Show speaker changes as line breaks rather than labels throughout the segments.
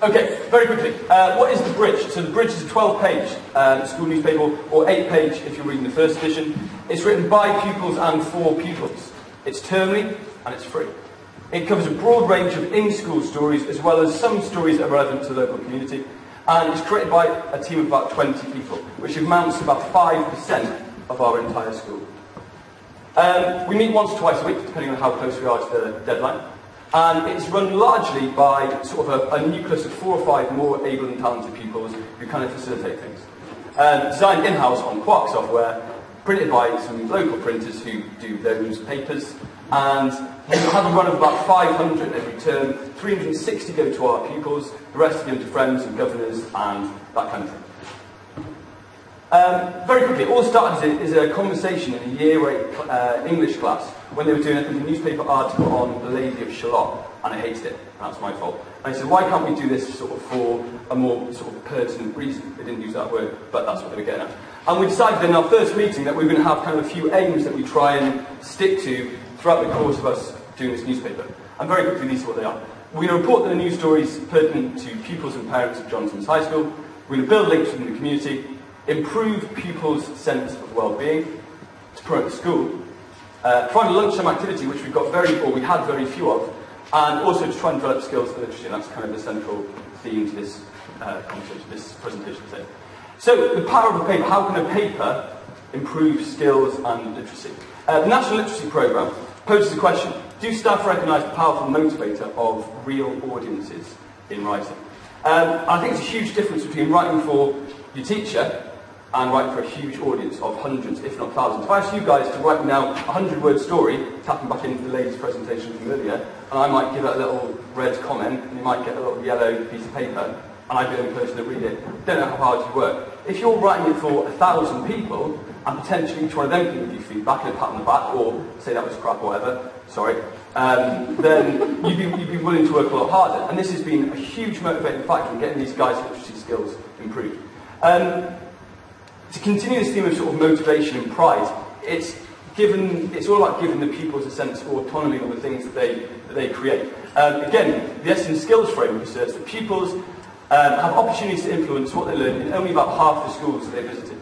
Okay, very quickly. What is The Bridge? So The Bridge is a 12-page school newspaper, or 8-page if you're reading the first edition. It's written by pupils and for pupils. It's termly and it's free. It covers a broad range of in-school stories as well as some stories that are relevant to the local community. And it's created by a team of about 20 people, which amounts to about 5% of our entire school. We meet once or twice a week, depending on how close we are to the deadline. And it's run largely by sort of a nucleus of 4 or 5 more able and talented pupils who kind of facilitate things. Designed in-house on Quark software, printed by some local printers who do those papers, and we have a run of about 500 every term. 360 go to our pupils, the rest go to friends and governors and that kind of thing. Very quickly, it all started as a conversation in a year 8 English class when they were doing, I think, a newspaper article on the Lady of Shalott, and I hated it, and that's my fault. And I said, why can't we do this sort of for a more sort of pertinent reason? They didn't use that word, but that's what they were getting at. And we decided in our first meeting that we were going to have kind of a few aims that we try and stick to throughout the course of us doing this newspaper. And very quickly, these are what they are. We're going to report the news stories pertinent to pupils and parents of Johnson's High School. We're going to build links within the community, improve pupils' sense of well-being, to promote the school, provide a lunchtime activity, which we had very few of, and also to try and develop skills in literacy, and that's kind of the central theme to this conversation, this presentation today. So, the power of a paper. How can a paper improve skills and literacy? The National Literacy Programme poses the question, do staff recognise the powerful motivator of real audiences in writing? I think it's a huge difference between writing for your teacher and writing for a huge audience of hundreds, if not thousands. If I asked you guys to write me now a 100-word story, tapping back into the lady's presentation from earlier, and I might give it a little red comment, and you might get a little yellow piece of paper, and I'd be the only person to read it. Don't know how hard you work. If you're writing it for 1,000 people, and potentially each one of them can give you feedback and a pat on the back, or say that was crap or whatever, sorry, then you'd be willing to work a lot harder. And this has been a huge motivating factor in getting these guys' literacy skills improved. To continue this theme of sort of motivation and pride, it's all about giving the pupils a sense of autonomy on the things that they create. Again, the Essendon Skills Framework asserts that pupils have opportunities to influence what they learn in only about half the schools that they visited.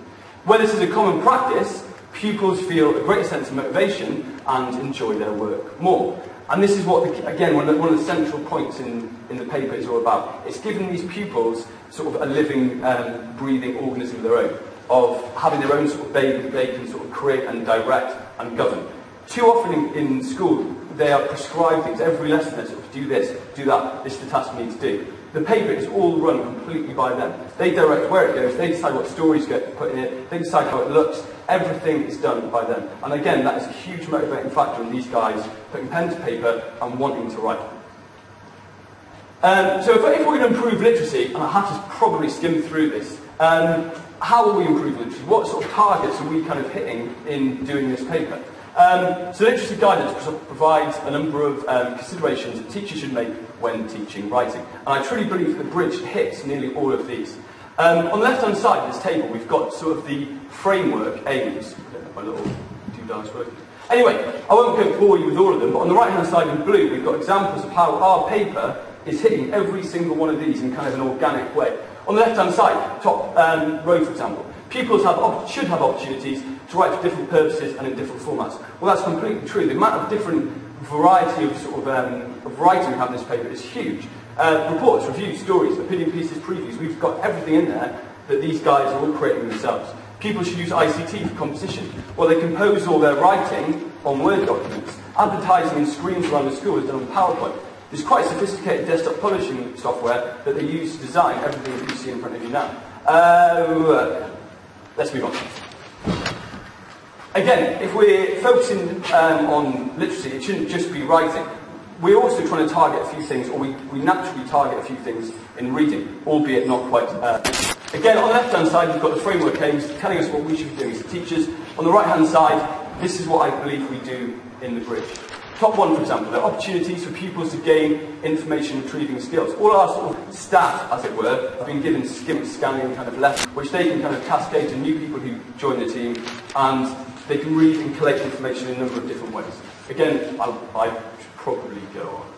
Where this is a common practice, pupils feel a greater sense of motivation and enjoy their work more. And this is what, again, one of the central points in the paper is all about. It's giving these pupils sort of a living, breathing organism of their own, of having their own sort of baby that they can sort of create and direct and govern. Too often in school, they are prescribed things. Every lesson they sort of do this, do that, this is the task you need to do. The paper is all run completely by them. They direct where it goes, they decide what stories get put in it, they decide how it looks. Everything is done by them. And again, that is a huge motivating factor in these guys putting pen to paper and wanting to write. So if we're going to improve literacy, and I have to probably skim through this, how will we improve literacy? What sort of targets are we kind of hitting in doing this paper? So literacy guidance provides a number of considerations that teachers should make when teaching writing. And I truly believe that The Bridge hits nearly all of these. On the left-hand side of this table, we've got sort of the framework aims. I don't know if my little two dice work. Anyway, I won't go bore you with all of them, but on the right-hand side in blue, we've got examples of how our paper is hitting every single one of these in kind of an organic way. On the left-hand side, top row, for example, pupils should have opportunities to write for different purposes and in different formats. Well, that's completely true. The amount of different variety of sort of writing we have in this paper is huge. Reports, reviews, stories, opinion pieces, previews, we've got everything in there that these guys are all creating themselves. People should use ICT for composition. Well, they compose all their writing on Word documents. Advertising and screens around the school is done on PowerPoint. There's quite sophisticated desktop publishing software that they use to design everything that you see in front of you now. Let's move on. Again, if we're focusing on literacy, it shouldn't just be writing. We're also trying to target a few things, or we naturally target a few things in reading, albeit not quite. Again, on the left-hand side, we've got the framework aims telling us what we should be doing as teachers. On the right-hand side, this is what I believe we do in The Bridge. Top one, for example, there are opportunities for pupils to gain information retrieving skills. All our sort of staff, as it were, have been given scanning kind of lessons, which they can kind of cascade to new people who join the team, and they can read and collect information in a number of different ways. Again, I should probably go on.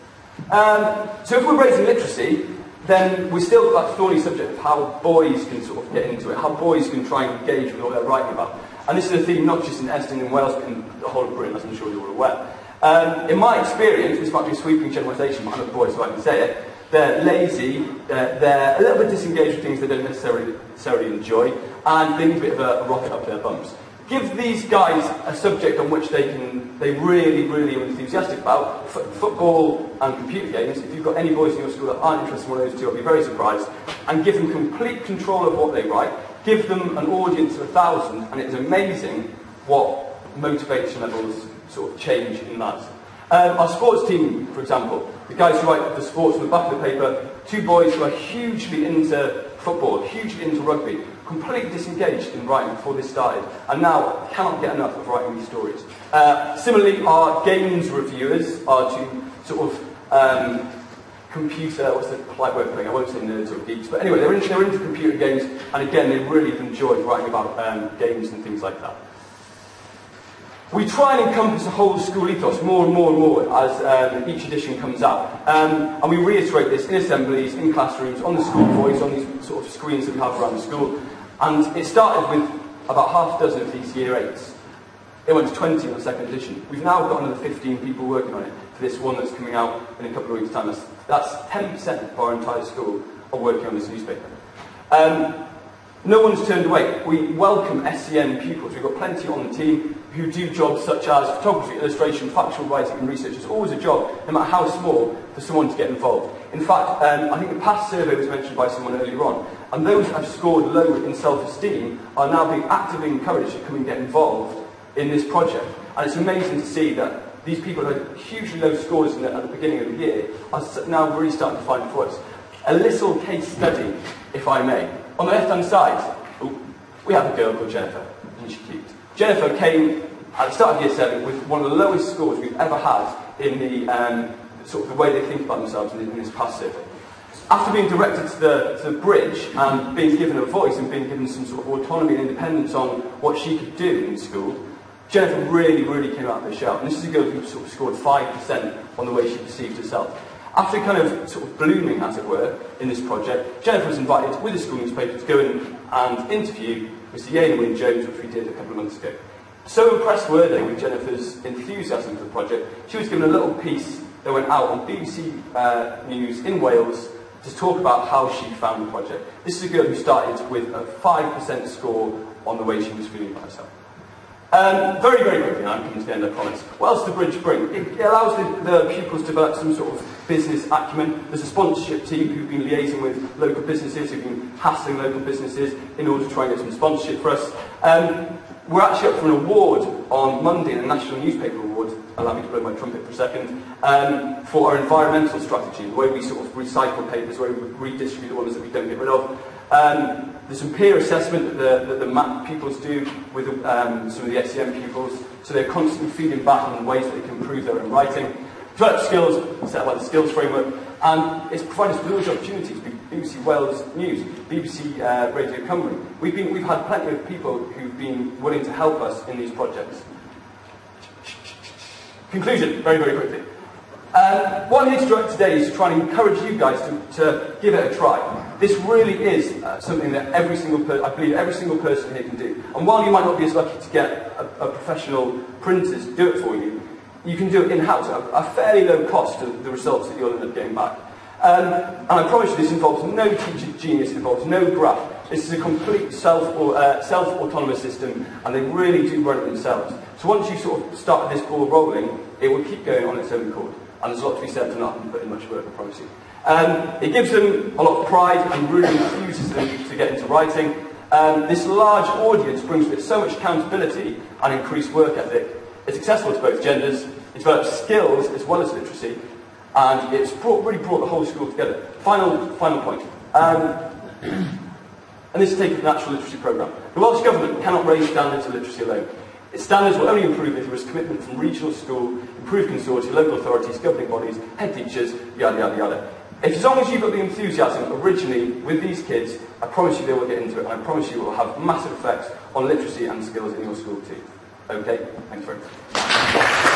So if we're raising literacy, then we still got that thorny subject of how boys can sort of get into it, how boys can try and engage with what they're writing about. And this is a theme not just in Eston and Wales, but in the whole of Britain, as I'm sure you're all aware. In my experience, this might be a sweeping generalisation, but I'm a boy, so I can say it, they're lazy, they're a little bit disengaged with things they don't necessarily enjoy, and they need a bit of a rocket up their bums. Give these guys a subject on which they really are enthusiastic about, football and computer games. If you've got any boys in your school that aren't interested in one of those two, I'll be very surprised. And give them complete control of what they write. Give them an audience of 1,000, and it's amazing what motivation levels sort of change in that. Our sports team, for example, the guys who write the sports on the back of the paper, two boys who are hugely into football, hugely into rugby, completely disengaged in writing before this started, and now cannot get enough of writing these stories. Similarly, our games reviewers are two sort of computer, what's the polite word for it? I won't say nerds or geeks, but anyway, they're into computer games, and again, they really enjoy writing about games and things like that. We try and encompass the whole school ethos more and more as each edition comes out. And we reiterate this in assemblies, in classrooms, on the school voice, on these sort of screens that we have around the school. And it started with about half a dozen of these year 8s. It went to 20 on the second edition. We've now got another 15 people working on it for this one that's coming out in a couple of weeks' time. That's 10% of our entire school are working on this newspaper. No one's turned away. We welcome SEN pupils. We've got plenty on the team who do jobs such as photography, illustration, factual writing and research. It's always a job, no matter how small, for someone to get involved. In fact, I think the past survey was mentioned by someone earlier on, and those that have scored low in self-esteem are now being actively encouraged to come and get involved in this project. And it's amazing to see that these people who had hugely low scores at the beginning of the year are now really starting to find a voice. A little case study, if I may. On the left-hand side, we have a girl called Jennifer, and she's cute. Jennifer came at the start of year 7 with one of the lowest scores we've ever had in the sort of the way they think about themselves in this past survey. After being directed to the bridge and being given a voice and being given some sort of autonomy and independence on what she could do in school, Jennifer really came out of the shell. And this is a girl who sort of scored 5% on the way she perceived herself. After kind of sort of blooming, as it were, in this project, Jennifer was invited with the school newspaper to go in and interview Mr. Yane and William Jones, which we did a couple of months ago. So impressed were they with Jennifer's enthusiasm for the project, she was given a little piece that went out on BBC News in Wales to talk about how she found the project. This is a girl who started with a 5% score on the way she was feeling about herself. Very quickly, I'm coming to the end, I promise. What else does the bridge bring? It allows the pupils to develop some sort of business acumen. There's a sponsorship team who've been liaising with local businesses, who've been hassling local businesses in order to try and get some sponsorship for us. We're actually up for an award on Monday, a National Newspaper Award, allow me to blow my trumpet for a second, for our environmental strategy, the way we sort of recycle papers, the way we redistribute the ones that we don't get rid of. There's some peer assessment that the MAP pupils do with some of the SEN pupils, so they're constantly feeding back on ways that they can improve their own writing. Develop skills, set up like the skills framework, and it's provided us with those opportunities. BBC Wales News, BBC Radio Cymru. We've had plenty of people who've been willing to help us in these projects. Conclusion, very quickly. What I'm here to do today is to try and encourage you guys to give it a try. This really is something that I believe every single person here can do. And while you might not be as lucky to get a professional printer to do it for you, you can do it in-house at a fairly low cost to the results that you'll end up getting back. And I promise you this involves no teacher genius, it involves no graph. This is a complete self-autonomous system, and they really do run it themselves. So once you sort of start this ball rolling, it will keep going on its own accord. And there's a lot to be said for not having put in much work, I promise you. It gives them a lot of pride and really infuses them to get into writing. This large audience brings with it so much accountability and increased work ethic. It's accessible to both genders, it develops skills as well as literacy, and it's really brought the whole school together. Final point. And this is taken from the Natural Literacy Programme. The Welsh Government cannot raise standards of literacy alone. Its standards will only improve if there is commitment from regional school, improved consortia, local authorities, governing bodies, head teachers, yada yada yada. As long as you've got the enthusiasm originally with these kids, I promise you they will get into it, and I promise you it will have massive effects on literacy and skills in your school too. Okay, thanks very much.